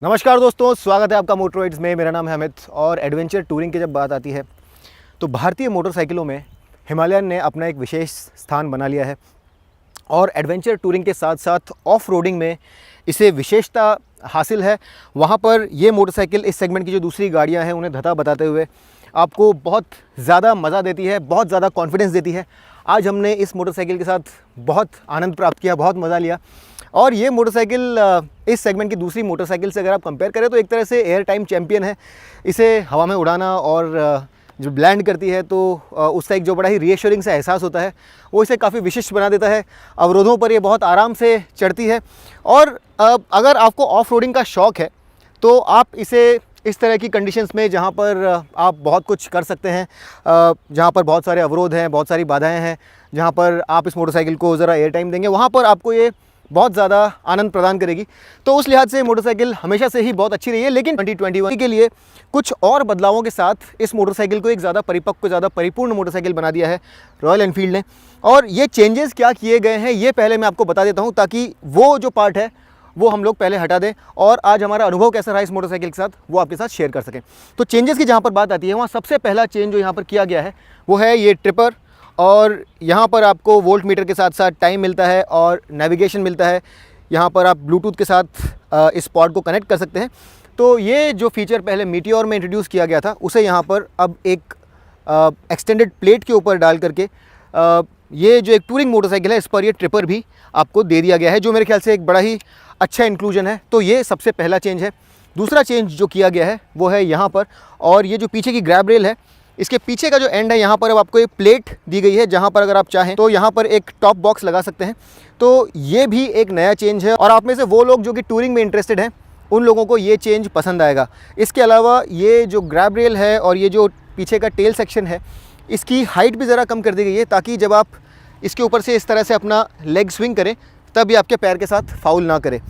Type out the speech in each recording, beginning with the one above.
नमस्कार दोस्तों, स्वागत है आपका मोटरोइड्स में। मेरा नाम है अमित और एडवेंचर टूरिंग की जब बात आती है तो भारतीय मोटरसाइकिलों में हिमालयन ने अपना एक विशेष स्थान बना लिया है और एडवेंचर टूरिंग के साथ साथ ऑफ रोडिंग में इसे विशेषता हासिल है। वहाँ पर ये मोटरसाइकिल इस सेगमेंट की जो दूसरी गाड़ियाँ हैं उन्हें धता बताते हुए आपको बहुत ज़्यादा मज़ा देती है, बहुत ज़्यादा कॉन्फिडेंस देती है। आज हमने इस मोटरसाइकिल के साथ बहुत आनंद प्राप्त किया, बहुत मज़ा लिया। और ये मोटरसाइकिल इस सेगमेंट की दूसरी मोटरसाइकिल से अगर आप कंपेयर करें तो एक तरह से एयर टाइम चैम्पियन है। इसे हवा में उड़ाना और जब लैंड करती है तो उसका एक जो बड़ा ही रीएश्योरिंग सा एहसास होता है वो इसे काफ़ी विशिष्ट बना देता है। अवरोधों पर ये बहुत आराम से चढ़ती है और अगर आपको ऑफ रोडिंग का शौक़ है तो आप इसे इस तरह की कंडीशंस में जहाँ पर आप बहुत कुछ कर सकते हैं, जहाँ पर बहुत सारे अवरोध हैं, बहुत सारी बाधाएं हैं, जहाँ पर आप इस मोटरसाइकिल को ज़रा एयर टाइम देंगे, वहाँ पर आपको ये बहुत ज़्यादा आनंद प्रदान करेगी। तो उस लिहाज से मोटरसाइकिल हमेशा से ही बहुत अच्छी रही है, लेकिन 2021 के लिए कुछ और बदलावों के साथ इस मोटरसाइकिल को एक ज़्यादा परिपक्व, ज़्यादा परिपूर्ण मोटरसाइकिल बना दिया है रॉयल एनफील्ड ने। और ये चेंजेस क्या किए गए हैं ये पहले मैं आपको बता देता हूँ, ताकि वो जो पार्ट है वो हम लोग पहले हटा दें और आज हमारा अनुभव कैसा रहा इस मोटरसाइकिल के साथ वो आपके साथ शेयर कर सकें। तो चेंजेस की जहाँ पर बात आती है वहाँ सबसे पहला चेंज जो यहाँ पर किया गया है वो है ये ट्रिपर। और यहाँ पर आपको वोल्ट मीटर के साथ साथ टाइम मिलता है और नेविगेशन मिलता है। यहाँ पर आप ब्लूटूथ के साथ इस पॉड को कनेक्ट कर सकते हैं। तो ये जो फीचर पहले मीटियोर में इंट्रोड्यूस किया गया था उसे यहाँ पर अब एक एक्सटेंडेड प्लेट के ऊपर डाल करके ये जो एक टूरिंग मोटरसाइकिल है इस पर ये ट्रिपर भी आपको दे दिया गया है, जो मेरे ख्याल से एक बड़ा ही अच्छा इंक्लूजन है। तो ये सबसे पहला चेंज है। दूसरा चेंज जो किया गया है वो है यहाँ पर, और ये जो पीछे की ग्रैब रेल है इसके पीछे का जो एंड है यहाँ पर अब आपको एक प्लेट दी गई है, जहाँ पर अगर आप चाहें तो यहाँ पर एक टॉप बॉक्स लगा सकते हैं। तो ये भी एक नया चेंज है और आप में से वो लोग जो कि टूरिंग में इंटरेस्टेड हैं उन लोगों को ये चेंज पसंद आएगा। इसके अलावा ये जो ग्रैब रेल है और ये जो पीछे का टेल सेक्शन है इसकी हाइट भी ज़रा कम कर दी गई है, ताकि जब आप इसके ऊपर से इस तरह से अपना लेग स्विंग करें तब ये आपके पैर के साथ फाउल ना करे।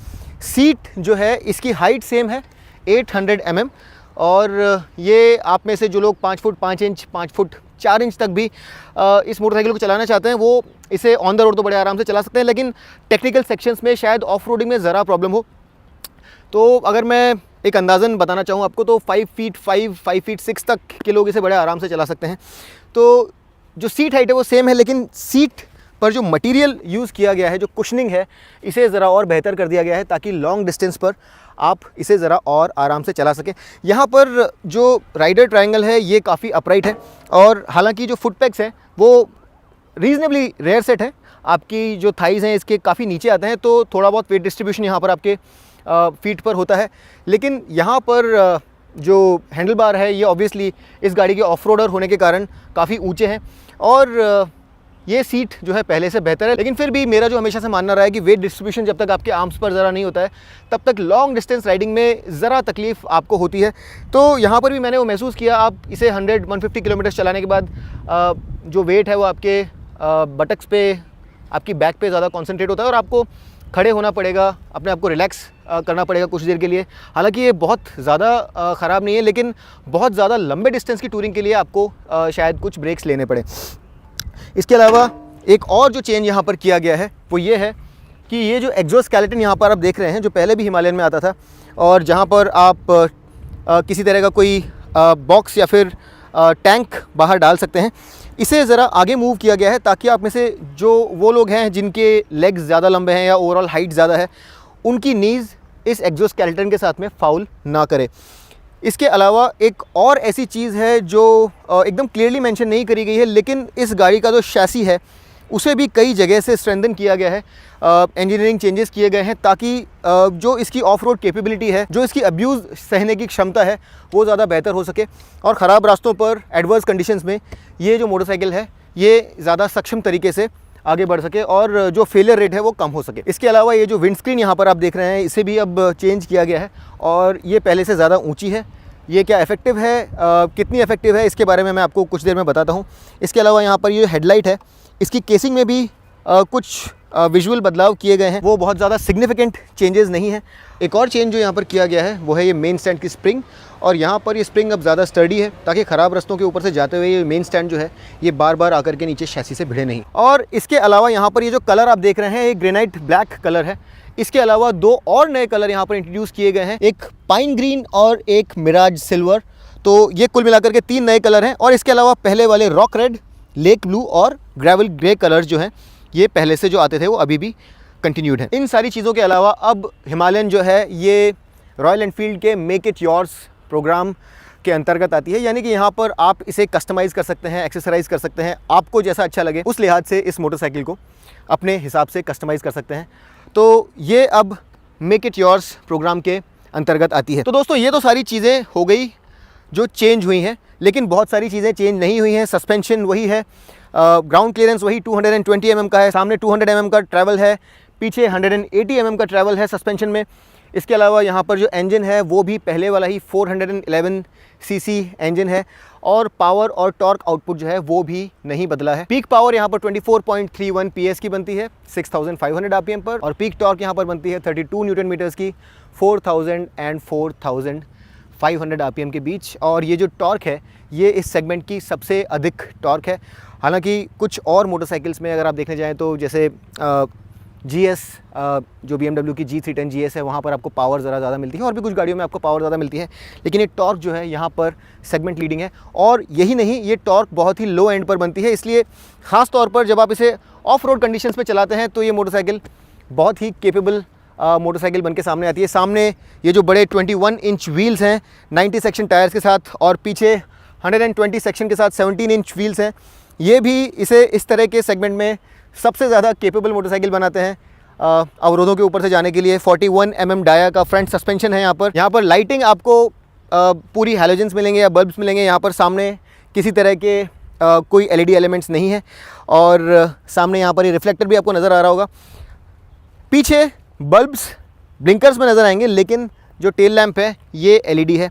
सीट जो है इसकी हाइट सेम है 800 mm, और ये आप में से जो लोग 5 फुट 5 इंच 5 फुट 4 इंच तक भी इस मोटरसाइकिल को चलाना चाहते हैं वो इसे ऑन द रोड तो बड़े आराम से चला सकते हैं, लेकिन टेक्निकल सेक्शंस में शायद ऑफ रोडिंग में ज़रा प्रॉब्लम हो। तो अगर मैं एक अंदाज़न बताना चाहूँ आपको तो 5 फीट 5 फीट 6 तक के लोग इसे बड़े आराम से चला सकते हैं। तो जो सीट हाइट है वो सेम है, लेकिन सीट पर जो मटेरियल यूज़ किया गया है, जो कुशनिंग है, इसे ज़रा और बेहतर कर दिया गया है ताकि लॉन्ग डिस्टेंस पर आप इसे ज़रा और आराम से चला सकें। यहाँ पर जो राइडर ट्रायंगल है ये काफ़ी अपराइट है, और हालांकि जो फुट पैक्स हैं वो रीज़नेबली रेयर सेट है। आपकी जो थाइज़ हैं इसके काफ़ी नीचे आते हैं, तो थोड़ा बहुत वेट डिस्ट्रीब्यूशन यहाँ पर आपके फीट पर होता है। लेकिन यहाँ पर जो हैंडल बार है ये ऑब्वियसली इस गाड़ी के ऑफ रोडर होने के कारण काफ़ी ऊँचे हैं, और ये सीट जो है पहले से बेहतर है। लेकिन फिर भी मेरा जो हमेशा से मानना रहा है कि वेट डिस्ट्रीब्यूशन जब तक आपके आर्म्स पर ज़रा नहीं होता है तब तक लॉन्ग डिस्टेंस राइडिंग में ज़रा तकलीफ़ आपको होती है। तो यहाँ पर भी मैंने वो महसूस किया। आप इसे 100-150 किलोमीटर चलाने के बाद जो वेट है वो आपके बटक्स पे, आपकी बैक पे ज़्यादा कॉन्सेंट्रेट होता है और आपको खड़े होना पड़ेगा, अपने आप को रिलैक्स करना पड़ेगा कुछ देर के लिए। हालांकि ये बहुत ज़्यादा ख़राब नहीं है, लेकिन बहुत ज़्यादा लंबे डिस्टेंस की टूरिंग के लिए आपको शायद कुछ ब्रेक्स लेने पड़े। इसके अलावा एक और जो चेंज यहाँ पर किया गया है वो ये है कि ये जो एग्जोस्केलेटन यहाँ पर आप देख रहे हैं, जो पहले भी हिमालयन में आता था और जहाँ पर आप किसी तरह का कोई बॉक्स या फिर टैंक बाहर डाल सकते हैं, इसे ज़रा आगे मूव किया गया है ताकि आप में से जो वो लोग हैं जिनके लेग्स ज़्यादा लंबे हैं या ओवरऑल हाइट ज़्यादा है उनकी नीज़ इस एग्जोस्केलेटन के साथ में फाउल ना करे। इसके अलावा एक और ऐसी चीज़ है जो एकदम क्लियरली मेंशन नहीं करी गई है, लेकिन इस गाड़ी का जो शैसी है उसे भी कई जगह से स्ट्रेंथन किया गया है। इंजीनियरिंग चेंजेस किए गए हैं ताकि जो इसकी ऑफ रोड कैपेबिलिटी है, जो इसकी अब्यूज़ सहने की क्षमता है वो ज़्यादा बेहतर हो सके, और ख़राब रास्तों पर एडवर्स कंडीशंस में ये जो मोटरसाइकिल है ये ज़्यादा सक्षम तरीके से आगे बढ़ सके और जो फेलियर रेट है वो कम हो सके। इसके अलावा ये जो विंडस्क्रीन यहाँ पर आप देख रहे हैं इसे भी अब चेंज किया गया है और ये पहले से ज़्यादा ऊंची है। ये क्या इफेक्टिव है, कितनी इफेक्टिव है, इसके बारे में मैं आपको कुछ देर में बताता हूँ। इसके अलावा यहाँ पर ये हेडलाइट है, इसकी केसिंग में भी कुछ विजुअल बदलाव किए गए हैं, वो बहुत ज़्यादा सिग्निफिकेंट चेंजेस नहीं है। एक और चेंज जो यहाँ पर किया गया है वो है ये मेन स्टैंड की स्प्रिंग, और यहाँ पर ये स्प्रिंग अब ज़्यादा स्टर्डी है ताकि ख़राब रास्तों के ऊपर से जाते हुए ये मेन स्टैंड जो है ये बार बार आकर के नीचे शैसी से भिड़े नहीं। और इसके अलावा यहाँ पर ये जो कलर आप देख रहे हैं ये ग्रेनाइट ब्लैक कलर है। इसके अलावा 2 और नए कलर यहाँ पर इंट्रोड्यूस किए गए हैं, एक पाइन ग्रीन और एक मिराज सिल्वर। तो ये कुल मिलाकर के 3 नए कलर हैं। और इसके अलावा पहले वाले रॉक रेड, लेक ब्लू और ग्रेवल ग्रे कलर्स जो हैं, ये पहले से जो आते थे वो अभी भी कंटिन्यूड हैं। इन सारी चीज़ों के अलावा अब हिमालयन जो है ये रॉयल एनफील्ड के मेक इट योर्स प्रोग्राम के अंतर्गत आती है, यानी कि यहाँ पर आप इसे कस्टमाइज़ कर सकते हैं, एक्सेसराइज़ कर सकते हैं, आपको जैसा अच्छा लगे उस लिहाज से इस मोटरसाइकिल को अपने हिसाब से कस्टमाइज़ कर सकते हैं। तो ये अब मेक इट योर्स प्रोग्राम के अंतर्गत आती है। तो दोस्तों ये तो सारी चीज़ें हो गई जो चेंज हुई हैं, लेकिन बहुत सारी चीज़ें चेंज नहीं हुई हैं। सस्पेंशन वही है, ग्राउंड क्लियरेंस वही 220 mm का है, सामने 200 mm का ट्रैवल है, पीछे 180 mm का ट्रैवल है सस्पेंशन में। इसके अलावा यहाँ पर जो इंजन है वो भी पहले वाला ही 411 cc इंजन है, और पावर और टॉर्क आउटपुट जो है वो भी नहीं बदला है। पीक पावर यहाँ पर 24.31 PS की बनती है 6500 RPM पर, और पीक टॉर्क यहाँ पर बनती है 32 न्यूटन मीटर्स की 4000 एंड 4500 RPM के बीच। और ये जो टॉर्क है ये इस सेगमेंट की सबसे अधिक टॉर्क है। हालांकि कुछ और मोटरसाइकिल्स में अगर आप देखने जाएँ तो जैसे GS जो BMW की G310 GS है, वहाँ पर आपको पावर ज़रा ज़्यादा मिलती है, और भी कुछ गाड़ियों में आपको पावर ज़्यादा मिलती है, लेकिन ये टॉर्क जो है यहाँ पर सेगमेंट लीडिंग है। और यही नहीं, ये टॉर्क बहुत ही लो एंड पर बनती है, इसलिए ख़ास तौर पर जब आप इसे ऑफ रोड कंडीशंस में चलाते हैं तो ये मोटरसाइकिल बहुत ही केपेबल मोटरसाइकिल बन के सामने आती है। सामने ये जो बड़े 21 इंच व्हील्स हैं 90 सेक्शन टायर्स के साथ, और पीछे 120 सेक्शन के साथ 17 इंच व्हील्स हैं, ये भी इसे इस तरह के सेगमेंट में सबसे ज़्यादा केपेबल मोटरसाइकिल बनाते हैं अवरोधों के ऊपर से जाने के लिए। 41 mm डाया का फ्रंट सस्पेंशन है। यहाँ पर लाइटिंग आपको पूरी हैलोजेंस मिलेंगे या बल्ब्स मिलेंगे। यहाँ पर सामने किसी तरह के कोई LED एलिमेंट्स नहीं है, और सामने यहाँ पर ये रिफ्लेक्टर भी आपको नज़र आ रहा होगा। पीछे बल्ब्स ब्लिंकर्स में नज़र आएंगे, लेकिन जो टेल लैंप है ये LED है।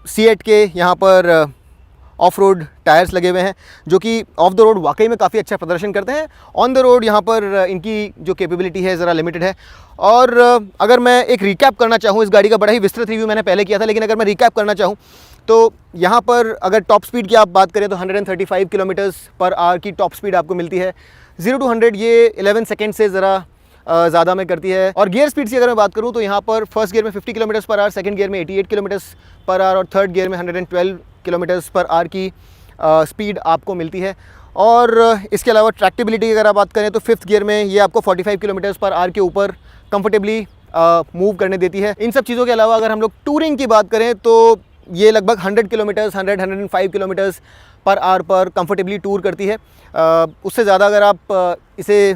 C8 के यहाँ पर ऑफ रोड टायर्स लगे हुए हैं, जो कि ऑफ द रोड वाकई में काफ़ी अच्छा प्रदर्शन करते हैं। ऑन द रोड यहाँ पर इनकी जो कैपेबिलिटी है ज़रा लिमिटेड है। और अगर मैं एक रिकैप करना चाहूँ, इस गाड़ी का बड़ा ही विस्तृत रिव्यू मैंने पहले किया था, लेकिन अगर मैं रिकैप करना चाहूँ तो यहाँ पर अगर टॉप स्पीड की आप बात करें तो 135 km/h की टॉप स्पीड आपको मिलती है। 0 to 100 ये 11 सेकेंड से ज़रा ज़्यादा में करती है। और गियर स्पीड की अगर मैं बात करूँ तो यहाँ पर फर्स्ट गियर में 50 km/h, सेकंड गियर में 88 km/h, और थर्ड गियर में 112 km/h की स्पीड आपको मिलती है। और इसके अलावा ट्रैक्टेबिलिटी की अगर आप बात करें तो फिफ्थ गियर में ये आपको 45 km/h के ऊपर कंफर्टेबली मूव करने देती है। इन सब चीज़ों के अलावा अगर हम लोग टूरिंग की बात करें तो ये लगभग 100 किलोमीटर्स 105 km/h पर कंफर्टेबली टूर करती है। उससे ज़्यादा अगर आप इसे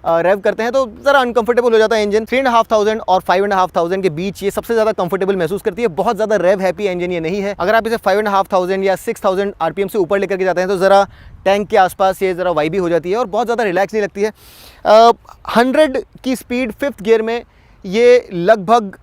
रेव करते हैं तो ज़रा अनकंफर्टेबल हो जाता है इंजन। 3500 और 5500 के बीच ये सबसे ज़्यादा कंफर्टेबल महसूस करती है। बहुत ज़्यादा रेव हैप्पी इंजन ये नहीं है। अगर आप इसे 5500 या 6000 RPM से ऊपर लेकर के जाते हैं तो ज़रा टैंक के आसपास ये ज़रा वाइबी हो जाती है और बहुत ज़्यादा रिलैक्स नहीं लगती है। 100 की स्पीड फिफ्थ गियर में ये लगभग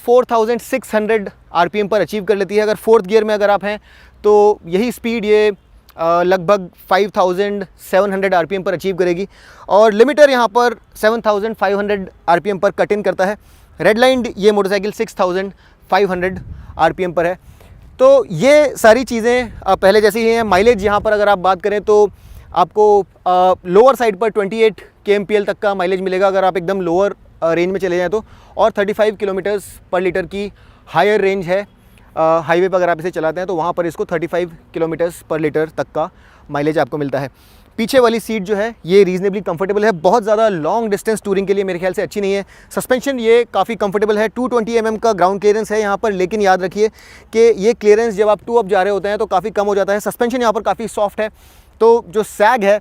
4600 RPM पर अचीव कर लेती है। अगर फोर्थ गियर में अगर आप हैं तो यही स्पीड ये लगभग 5700 RPM पर अचीव करेगी। और लिमिटर यहाँ पर 7500 RPM पर कट इन करता है। रेड लाइन ये मोटरसाइकिल 6500 RPM पर है। तो ये सारी चीज़ें पहले जैसी ही हैं। माइलेज यहाँ पर अगर आप बात करें तो आपको लोअर साइड पर 28 kmpl तक का माइलेज मिलेगा अगर आप एकदम लोअर रेंज में चले जाएँ तो, और 35 km/l की हायर रेंज है। हाईवे पर अगर आप इसे चलाते हैं तो वहाँ पर इसको 35 km/l तक का माइलेज आपको मिलता है। पीछे वाली सीट जो है ये रीजनेबली कंफर्टेबल है, बहुत ज़्यादा लॉन्ग डिस्टेंस टूरिंग के लिए मेरे ख्याल से अच्छी नहीं है। सस्पेंशन ये काफ़ी कंफर्टेबल है। 220 mm का ग्राउंड क्लियरेंस है यहाँ पर, लेकिन याद रखिए कि ये क्लियरेंस जब आप 2 अप जा रहे होते हैं तो काफ़ी कम हो जाता है। सस्पेंशन यहाँ पर काफ़ी सॉफ्ट है, तो जो सैग है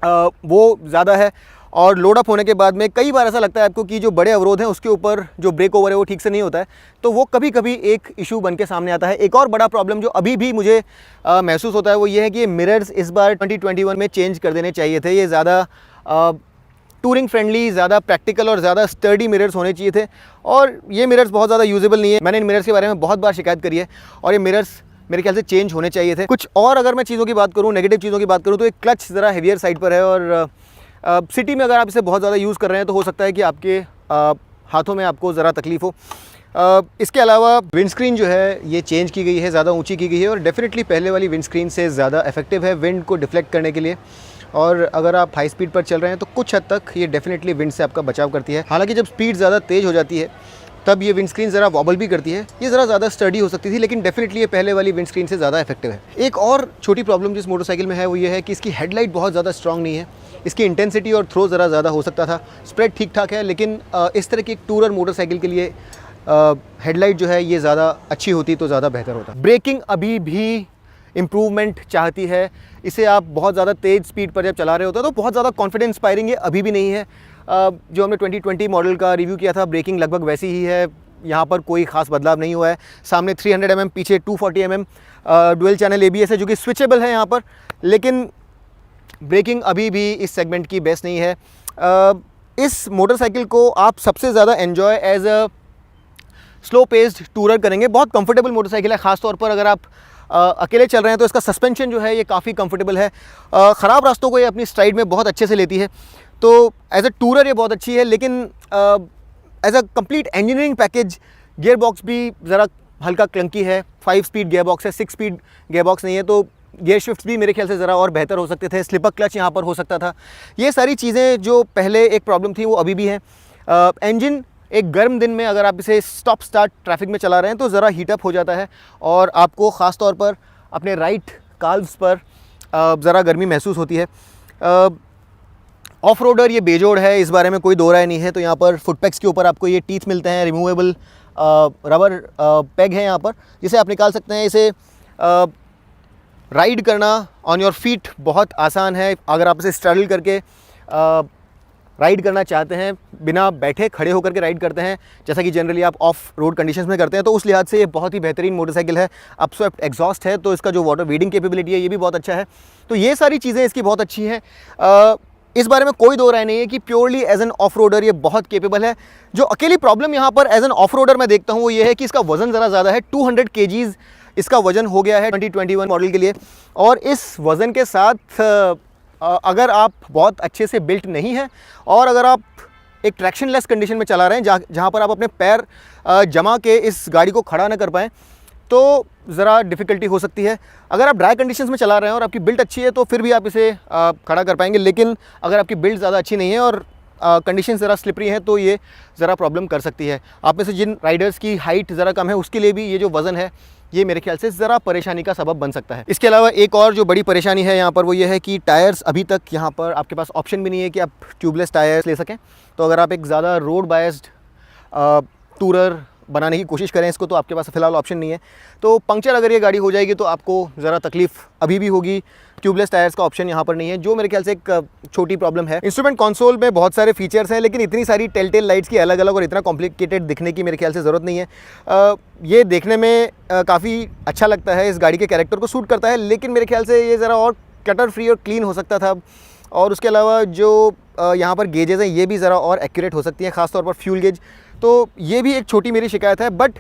वो ज़्यादा है। और लोड अप होने के बाद में कई बार ऐसा लगता है आपको कि जो बड़े अवरोध हैं उसके ऊपर जो ब्रेक ओवर है वो ठीक से नहीं होता है, तो वो कभी कभी एक इशू बन के सामने आता है। एक और बड़ा प्रॉब्लम जो अभी भी मुझे महसूस होता है वो ये है कि मिरर्स इस बार 2021 में चेंज कर देने चाहिए थे। ये ज़्यादा टूरिंग फ्रेंडली, ज़्यादा प्रैक्टिकल और ज़्यादा स्टर्डी मिरर्स होने चाहिए थे, और ये मिरर्स बहुत ज़्यादा यूजेबल नहीं है। मैंने इन मिरर्स के बारे में बहुत बार शिकायत करी है और ये मिरर्स मेरे ख्याल से चेंज होने चाहिए थे। कुछ और अगर मैं चीज़ों की बात करूँ, नेगेटिव चीज़ों की बात करूँ, तो एक क्लच ज़रा हेवियर साइड पर है, और सिटी में अगर आप इसे बहुत ज़्यादा यूज़ कर रहे हैं तो हो सकता है कि आपके हाथों में आपको ज़रा तकलीफ़ हो। इसके अलावा विंडस्क्रीन जो है ये चेंज की गई है, ज़्यादा ऊंची की गई है, और डेफिनेटली पहले वाली विंडस्क्रीन से ज़्यादा इफेक्टिव है विंड को डिफ्लेक्ट करने के लिए। और अगर आप हाई स्पीड पर चल रहे हैं तो कुछ हद तक ये डेफिनेटली विंड से आपका बचाव करती है। हालांकि जब स्पीड ज़्यादा तेज़ हो जाती है तब ये विंडस्क्रीन ज़रा वॉबल भी करती है। ये ज़रा ज़्यादा स्टडी हो सकती थी, लेकिन डेफिनेटली ये पहले वाली विंडस्क्रीन से ज़्यादा इफेक्टिव है। एक और छोटी प्रॉब्लम जिस मोटरसाइकिल में है वो ये है कि इसकी हेडलाइट बहुत ज़्यादा स्ट्रॉन्ग नहीं है। इसकी इंटेंसिटी और थ्रो ज़रा ज़्यादा हो सकता था। स्प्रेड ठीक ठाक है, लेकिन इस तरह की एक टूरर मोटरसाइकिल के लिए हेडलाइट जो है ये ज़्यादा अच्छी होती तो ज़्यादा बेहतर होता। ब्रेकिंग अभी भी इम्प्रूवमेंट चाहती है। इसे आप बहुत ज़्यादा तेज़ स्पीड पर जब चला रहे होते हैं तो बहुत ज़्यादा कॉन्फिडेंस इंस्पायरिंग ये अभी भी नहीं है। जो हमने 2020 मॉडल का रिव्यू किया था, ब्रेकिंग लगभग वैसी ही है। यहाँ पर कोई ख़ास बदलाव नहीं हुआ है। सामने 300 mm, पीछे 240 mm डुअल चैनल ABS है जो कि स्विचेबल है यहाँ पर, लेकिन ब्रेकिंग अभी भी इस सेगमेंट की बेस्ट नहीं है। इस मोटरसाइकिल को आप सबसे ज़्यादा enjoy as a slow paced tourer करेंगे। बहुत कंफर्टेबल मोटरसाइकिल है, ख़ासतौर पर अगर आप अकेले चल रहे हैं तो इसका सस्पेंशन जो है ये काफ़ी कंफर्टेबल है। ख़राब रास्तों को ये अपनी स्ट्राइड में बहुत अच्छे से लेती है, तो एज अ टूरर ये बहुत अच्छी है। लेकिन as a complete engineering package gearbox भी ज़रा हल्का क्लंकी है। 5 स्पीड गियर बॉक्स है, 6 स्पीड गियर बॉक्स नहीं है, तो गियर शिफ्ट्स भी मेरे ख्याल से ज़रा और बेहतर हो सकते थे। स्लिपर क्लच यहाँ पर हो सकता था। ये सारी चीज़ें जो पहले एक प्रॉब्लम थी वो अभी भी हैं। इंजन एक गर्म दिन में अगर आप इसे स्टॉप स्टार्ट ट्रैफिक में चला रहे हैं तो ज़रा हीटअप हो जाता है और आपको ख़ास तौर पर अपने राइट काल्व्स पर ज़रा गर्मी महसूस होती है। ऑफ रोडर ये बेजोड़ है, इस बारे में कोई दो राय नहीं है। तो यहाँ पर फुटपैक्स के ऊपर आपको ये टीथ मिलते हैं, रिमूवेबल रबर पैग है यहाँ पर, जिसे आप निकाल सकते हैं। इसे राइड करना ऑन योर फीट बहुत आसान है। अगर आप इसे स्ट्रगल करके राइड करना चाहते हैं, बिना बैठे खड़े होकर के राइड करते हैं, जैसा कि जनरली आप ऑफ रोड कंडीशंस में करते हैं, तो उस लिहाज से ये बहुत ही बेहतरीन मोटरसाइकिल है। अपस्वेप्ट एग्जॉस्ट है, तो इसका जो वाटर वीडिंग कैपेबिलिटी है ये भी बहुत अच्छा है। तो ये सारी चीज़ें इसकी बहुत अच्छी हैं। इस बारे में कोई दो राय नहीं है कि purely as an off roader ये बहुत केपेबल है। जो अकेली प्रॉब्लम यहाँ पर एज एन ऑफ रोडर मैं देखता हूँ वो ये है कि इसका वज़न ज़रा ज़्यादा है। 200 kgs इसका वज़न हो गया है 2021 मॉडल के लिए। और इस वज़न के साथ अगर आप बहुत अच्छे से बिल्ट नहीं हैं और अगर आप एक ट्रैक्शन लेस कंडीशन में चला रहे हैं जहाँ पर आप अपने पैर जमा के इस गाड़ी को खड़ा ना कर पाएँ, तो ज़रा डिफ़िकल्टी हो सकती है। अगर आप ड्राई कंडीशंस में चला रहे हैं और आपकी बिल्ड अच्छी है तो फिर भी आप इसे खड़ा कर पाएंगे, लेकिन अगर आपकी बिल्ड ज़्यादा अच्छी नहीं है और कंडीशन ज़रा स्लिपरी है तो ये ज़रा प्रॉब्लम कर सकती है। आप में से जिन राइडर्स की हाइट ज़रा कम है उसके लिए भी ये जो वज़न है ये मेरे ख्याल से ज़रा परेशानी का सबब बन सकता है। इसके अलावा एक और जो बड़ी परेशानी है यहाँ पर वो ये है कि टायर्स अभी तक यहाँ पर आपके पास ऑप्शन भी नहीं है कि आप ट्यूबलेस टायर्स ले सकें। तो अगर आप एक ज़्यादा रोड बायस्ड टूरर बनाने की कोशिश करें इसको, तो आपके पास फ़िलहाल ऑप्शन नहीं है। तो पंक्चर अगर ये गाड़ी हो जाएगी तो आपको ज़रा तकलीफ़ अभी भी होगी। ट्यूबलेस टायर्स का ऑप्शन यहाँ पर नहीं है, जो मेरे ख्याल से एक छोटी प्रॉब्लम है। इंस्ट्रूमेंट कंसोल में बहुत सारे फीचर्स हैं, लेकिन इतनी सारी टेल लाइट्स की अलग अलग और इतना कॉम्प्लिकेटेड दिखने की मेरे ख्याल से ज़रूरत नहीं है। ये देखने में काफ़ी अच्छा लगता है, इस गाड़ी के कैरेक्टर को सूट करता है, लेकिन मेरे ख्याल से ये ज़रा और क्लटर फ्री और क्लीन हो सकता था। और उसके अलावा जो यहाँ पर गेजेज़ हैं ये भी ज़रा और एक्यूरेट हो सकती हैं, ख़ासतौर पर फ्यूल गेज। तो ये भी एक छोटी मेरी शिकायत है। बट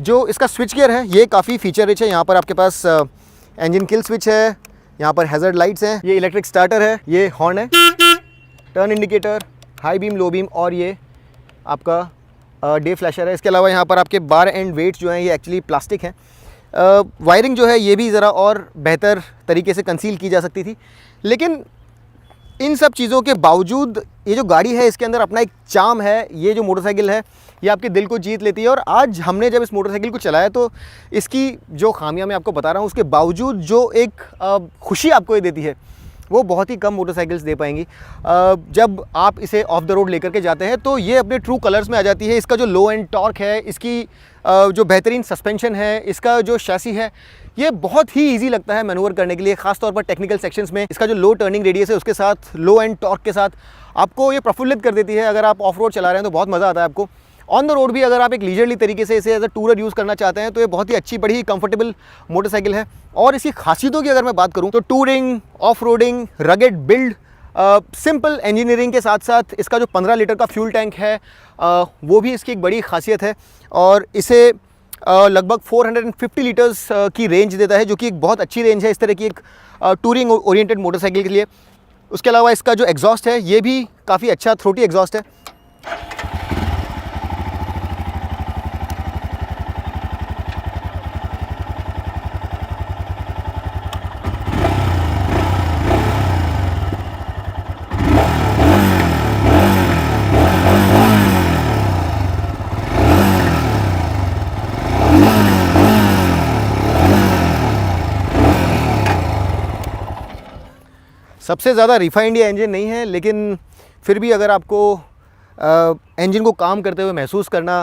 जो इसका स्विच गियर है ये काफ़ी फीचर रिच है। यहाँ पर आपके पास इंजन किल स्विच है, यहाँ पर हैज़र्ड लाइट्स हैं, ये इलेक्ट्रिक स्टार्टर है, ये हॉर्न है, turn indicator, high beam, low beam, और ये आपका डे फ्लैशर है। इसके अलावा यहाँ पर आपके बार एंड वेट्स जो हैं ये एक्चुअली प्लास्टिक हैं। वायरिंग जो है ये भी ज़रा और बेहतर तरीके से कंसील की जा सकती थी, लेकिन इन सब चीज़ों के बावजूद ये जो गाड़ी है इसके अंदर अपना एक चार्म है। ये जो मोटरसाइकिल है ये आपके दिल को जीत लेती है। और आज हमने जब इस मोटरसाइकिल को चलाया तो इसकी जो खामियां मैं आपको बता रहा हूँ उसके बावजूद जो एक खुशी आपको ये देती है वो बहुत ही कम मोटरसाइकिल्स दे पाएंगी। जब आप इसे ऑफ द रोड लेकर के जाते हैं तो ये अपने ट्रू कलर्स में आ जाती है। इसका जो लो एंड टॉर्क है, इसकी जो बेहतरीन सस्पेंशन है, इसका जो शैसी है, ये बहुत ही इजी लगता है मैनूवर करने के लिए, खासतौर पर टेक्निकल सेक्शंस में। इसका जो लो टर्निंग रेडियस है उसके साथ लो एंड टॉर्क के साथ आपको ये प्रफुल्लित कर देती है। अगर आप ऑफ रोड चला रहे हैं तो बहुत मज़ा आता है आपको। ऑन द रोड भी अगर आप एक लीजरली तरीके से इसे एज अ टूरर यूज़ करना चाहते हैं तो ये बहुत ही अच्छी, बड़ी ही कंफर्टेबल मोटरसाइकिल है। और इसकी खासियतों की अगर मैं बात करूं तो touring, off roading, rugged build, simple engineering के साथ साथ इसका जो 15 लीटर का फ्यूल टैंक है वो भी इसकी एक बड़ी खासियत है। और इसे लगभग 450 लीटर्स की रेंज देता है, जो कि एक बहुत अच्छी रेंज है इस तरह की एक टूरिंग ओरिएंटेड मोटरसाइकिल के लिए। उसके अलावा इसका जो एग्जॉस्ट है ये भी काफ़ी अच्छा थ्रोटी एग्जॉस्ट है। सबसे ज़्यादा रिफाइंड ये इंजन नहीं है, लेकिन फिर भी अगर आपको इंजन को काम करते हुए महसूस करना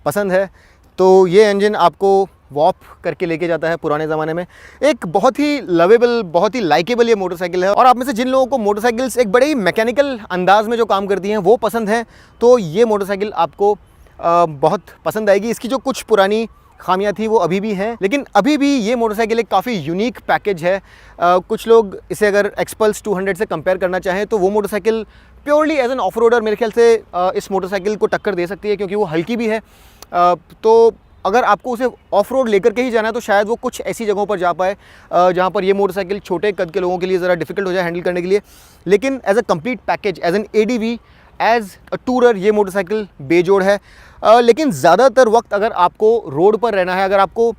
पसंद है तो ये इंजन आपको वॉप करके लेके जाता है पुराने ज़माने में। एक बहुत ही लवेबल, बहुत ही लाइकेबल ये मोटरसाइकिल है। और आप में से जिन लोगों को मोटरसाइकिल्स एक बड़े ही मैकेनिकल अंदाज में जो काम करती हैं वो पसंद है, तो ये मोटरसाइकिल आपको बहुत पसंद आएगी। इसकी जो कुछ पुरानी खामियां थी वो अभी भी हैं, लेकिन अभी भी ये मोटरसाइकिल एक काफ़ी यूनिक पैकेज है। कुछ लोग इसे अगर एक्सपल्स 200 से कंपेयर करना चाहें तो वो motorcycle purely as an off roader मेरे ख्याल से इस मोटरसाइकिल को टक्कर दे सकती है, क्योंकि वो हल्की भी है। तो अगर आपको उसे ऑफ रोड लेकर के ही जाना है तो शायद वो कुछ ऐसी जगहों पर जा पाए जहाँ पर ये मोटरसाइकिल छोटे कद के लोगों के लिए ज़रा डिफिकल्ट हो जाए हैंडल करने के लिए। लेकिन as a complete package, as an ADV, as a tourer, ये मोटरसाइकिल बेजोड़ है। लेकिन ज़्यादातर वक्त अगर आपको रोड पर रहना है, अगर आपको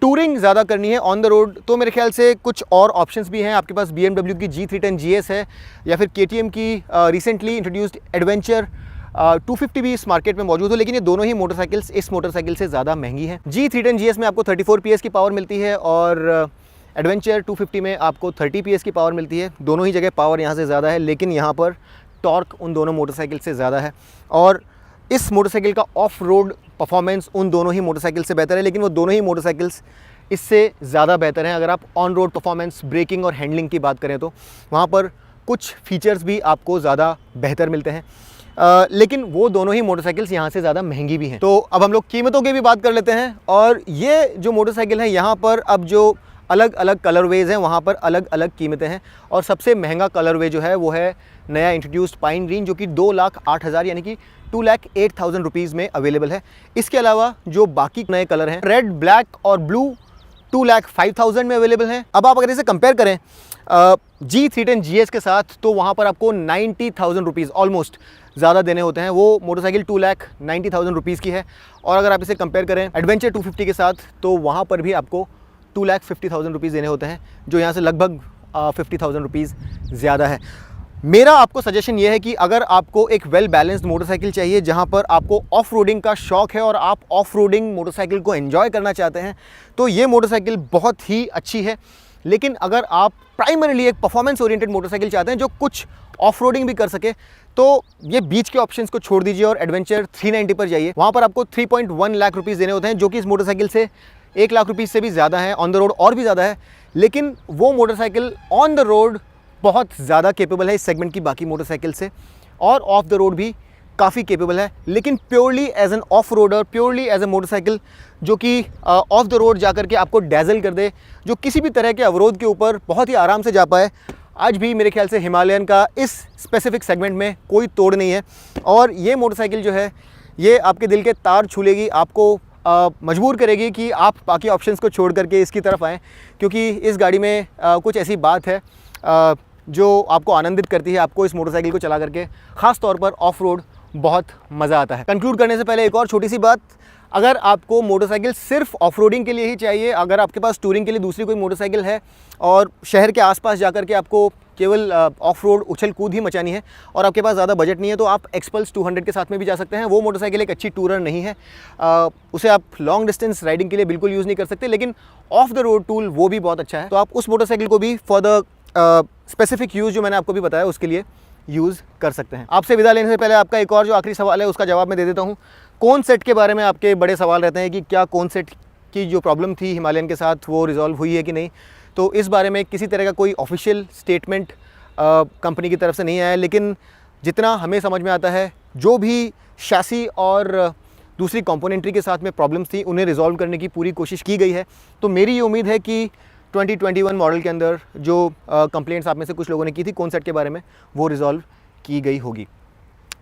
टूरिंग ज़्यादा करनी है ऑन द रोड, तो मेरे ख्याल से कुछ और ऑप्शंस भी हैं। आपके पास BMW की G310 GS है, या फिर KTM की रिसेंटली इंट्रोड्यूस्ड एडवेंचर 250 भी इस मार्केट में मौजूद हो, लेकिन ये दोनों ही मोटरसाइकिल्स इस मोटरसाइकिल से ज़्यादा महंगी हैं। G310 GS में आपको 34 PS की पावर मिलती है और एडवेंचर 250 में आपको 30 PS की पावर मिलती है। दोनों ही जगह पावर यहाँ से ज़्यादा है, लेकिन यहाँ पर टॉर्क उन दोनों मोटरसाइकिल से ज़्यादा है। और इस मोटरसाइकिल का ऑफ रोड परफॉर्मेंस उन दोनों ही मोटरसाइकिल से बेहतर है, लेकिन वो दोनों ही मोटरसाइकिल्स इससे ज़्यादा बेहतर हैं। अगर आप ऑन रोड परफॉर्मेंस, ब्रेकिंग और हैंडलिंग की बात करें तो वहाँ पर कुछ फीचर्स भी आपको ज़्यादा बेहतर मिलते हैं। लेकिन वो दोनों ही मोटरसाइकिल्स यहाँ से ज़्यादा महंगी भी हैं। तो अब हम लोग कीमतों की भी बात कर लेते हैं। और ये जो मोटरसाइकिल है, यहाँ पर अब जो अलग अलग कलरवेज हैं वहाँ पर अलग अलग कीमतें हैं। और सबसे महंगा कलरवे जो है वो है नया इंट्रोड्यूस्ड पाइन ग्रीन, जो कि 2,08,000 यानी कि 2,08,000 रुपीज़ में अवेलेबल है। इसके अलावा जो बाकी नए कलर हैं, रेड, ब्लैक और ब्लू, 2,05,000 में अवेलेबल हैं। अब आप अगर इसे कंपेयर करें G310 GS के साथ, तो वहाँ पर आपको 90,000 रुपीज़ ऑलमोस्ट ज़्यादा देने होते हैं। वो मोटरसाइकिल 2,90,000 रुपीज़ की है। और अगर आप इसे कंपेयर करें एडवेंचर 250 के साथ, तो वहाँ पर भी आपको 2,50,000 रुपीज़ देने होते हैं, जो यहाँ से लगभग 50,000 रुपीज़ ज़्यादा है। मेरा आपको सजेशन ये है कि अगर आपको एक वेल बैलेंस्ड मोटरसाइकिल चाहिए जहाँ पर आपको ऑफ रोडिंग का शौक़ है और आप ऑफ रोडिंग मोटरसाइकिल को एंजॉय करना चाहते हैं, तो ये मोटरसाइकिल बहुत ही अच्छी है। लेकिन अगर आप प्राइमरीली एक परफॉर्मेंस ओरिएंटेड मोटरसाइकिल चाहते हैं जो कुछ ऑफ रोडिंग भी कर सके, तो ये बीच के ऑप्शंस को छोड़ दीजिए और एडवेंचर 390 पर जाइए। वहाँ पर आपको 3.1 लाख रुपीज़ देने होते हैं, जो कि इस मोटरसाइकिल से 1 लाख रुपीज़ से भी ज़्यादा है, ऑन द रोड और भी ज़्यादा है। लेकिन वो मोटरसाइकिल ऑन द रोड बहुत ज़्यादा केपेबल है इस सेगमेंट की बाकी मोटरसाइकिल से, और ऑफ द रोड भी काफ़ी केपेबल है। लेकिन purely as an off roader, purely as a motorcycle जो कि ऑफ द रोड जाकर के आपको डैजल कर दे, जो किसी भी तरह के अवरोध के ऊपर बहुत ही आराम से जा पाए, आज भी मेरे ख्याल से हिमालयन का इस स्पेसिफिक सेगमेंट में कोई तोड़ नहीं है। और ये मोटरसाइकिल जो है ये आपके दिल के तार छू लेगी, आपको मजबूर करेगी कि आप बाकी ऑप्शंस को छोड़ करके इसकी तरफ आएँ, क्योंकि इस गाड़ी में कुछ ऐसी बात है जो आपको आनंदित करती है। आपको इस मोटरसाइकिल को चला करके ख़ास तौर पर ऑफ रोड बहुत मज़ा आता है। कंक्लूड करने से पहले एक और छोटी सी बात, अगर आपको मोटरसाइकिल सिर्फ ऑफ रोडिंग के लिए ही चाहिए, अगर आपके पास टूरिंग के लिए दूसरी कोई मोटरसाइकिल है और शहर के आसपास जाकर के आपको केवल ऑफ रोड उछल कूद ही मचानी है और आपके पास ज़्यादा बजट नहीं है, तो आप एक्सपल्स 200 के साथ में भी जा सकते हैं। वो मोटरसाइकिल एक अच्छी टूरर नहीं है, उसे आप लॉन्ग डिस्टेंस राइडिंग के लिए बिल्कुल यूज़ नहीं कर सकते, लेकिन ऑफ द रोड टूल वो भी बहुत अच्छा है। तो आप उस मोटरसाइकिल को भी फॉर द स्पेसिफिक यूज़ जो मैंने आपको भी बताया उसके लिए यूज़ कर सकते हैं। आपसे विदा लेने से पहले आपका एक और जो आखिरी सवाल है उसका जवाब मैं दे देता हूँ। कौन सेट के बारे में आपके बड़े सवाल रहते हैं कि क्या कौन सेट की जो प्रॉब्लम थी हिमालयन के साथ वो रिज़ॉल्व हुई है कि नहीं। तो इस बारे में किसी तरह का कोई ऑफिशियल स्टेटमेंट कंपनी की तरफ से नहीं आया है, लेकिन जितना हमें समझ में आता है जो भी शैसी और दूसरी कंपोनेंट्री के साथ में प्रॉब्लम्स थी उन्हें रिज़ॉल्व करने की पूरी कोशिश की गई है। तो मेरी ये उम्मीद है कि 2021 मॉडल के अंदर जो कंप्लेंट्स आप में से कुछ लोगों ने की थी कौन सेट के बारे में, वो रिज़ॉल्व की गई होगी।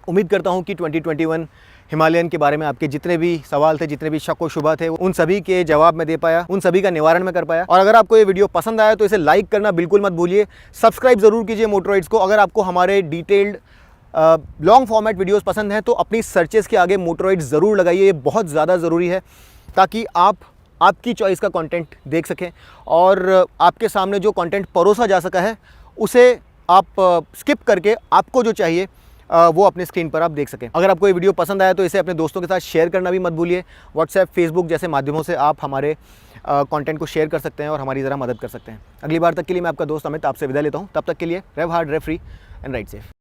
उम्मीद करता हूँ कि 2021 हिमालयन के बारे में आपके जितने भी सवाल थे, जितने भी शक व शुबा थे, उन सभी के जवाब मैं दे पाया, उन सभी का निवारण मैं कर पाया। और अगर आपको ये वीडियो पसंद आया तो इसे लाइक करना बिल्कुल मत भूलिए, सब्सक्राइब ज़रूर कीजिए मोटरॉइड्स को। अगर आपको हमारे डिटेल्ड लॉन्ग फॉर्मेट वीडियोस पसंद हैं तो अपनी सर्चेस के आगे मोटरॉइड्स ज़रूर लगाइए, ये बहुत ज़्यादा ज़रूरी है ताकि आप आपकी चॉइस का कंटेंट देख सकें और आपके सामने जो कंटेंट परोसा जा सका है उसे आप स्किप करके आपको जो चाहिए वो अपने स्क्रीन पर आप देख सकें। अगर आपको ये वीडियो पसंद आया तो इसे अपने दोस्तों के साथ शेयर करना भी मत भूलिए। व्हाट्सएप, फेसबुक जैसे माध्यमों से आप हमारे कंटेंट को शेयर कर सकते हैं और हमारी ज़रा मदद कर सकते हैं। अगली बार तक के लिए मैं आपका दोस्त अमित आपसे विदा लेता हूँ। तब तक के लिए rev hard, rev free and ride safe.